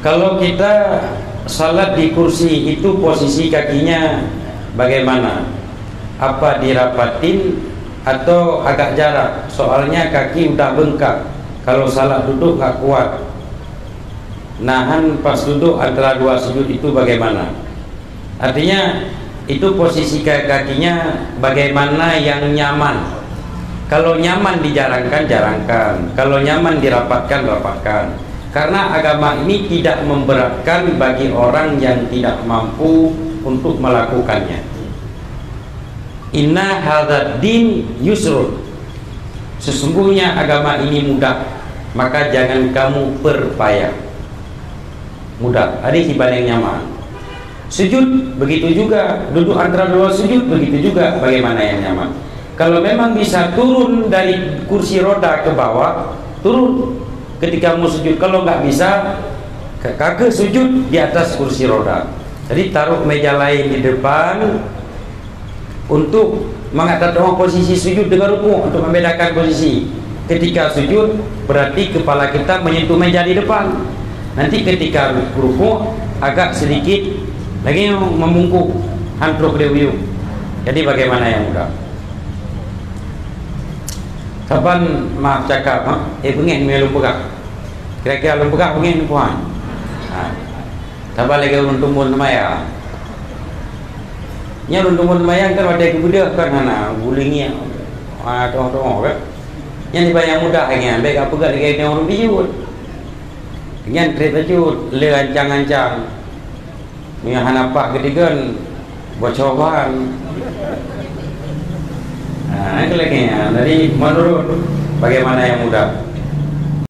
Kalau kita salat di kursi itu posisi kakinya bagaimana? Apa dirapatin atau agak jarak? Soalnya kaki udah bengkak. Kalau salat duduk gak kuat. Nahan pas duduk antara dua sujud itu bagaimana? Artinya itu posisi kakinya bagaimana yang nyaman. Kalau nyaman dijarangkan, jarangkan. Kalau nyaman dirapatkan, rapatkan. Karena agama ini tidak memberatkan bagi orang yang tidak mampu untuk melakukannya. Inna hadzal din yusrun. Sesungguhnya agama ini mudah, maka jangan kamu perpayah. Mudah, ada tiba yang nyaman. Sujud begitu juga, duduk antara dua sujud begitu juga, bagaimana yang nyaman. Kalau memang bisa turun dari kursi roda ke bawah, turun ketika mau sujud. Kalau nggak bisa, kakek sujud di atas kursi roda. Jadi taruh meja lain di depan untuk mengatur posisi sujud dengan rukuk, untuk membedakan posisi. Ketika sujud berarti kepala kita menyentuh meja di depan. Nanti ketika rukuk agak sedikit lagi membungkuk, hantruk dewiyuk. Jadi bagaimana yang mudah? Kapan maaf cakap, pengen melu pegak. Kira-kira lu pegak pengen puan. Kapan lagi untung-untung maya. Nya untung-untung maya kan ada kebudah kan ana bulingnya. Tong-tong kan. Yang dibayang mudah hanya baik apa gak lagi orang bijut. Yang tret bijut le ancang-ancang. Punya hanapak ketigan bocoran. Itu lagi ya. Jadi menurut bagaimana yang mudah?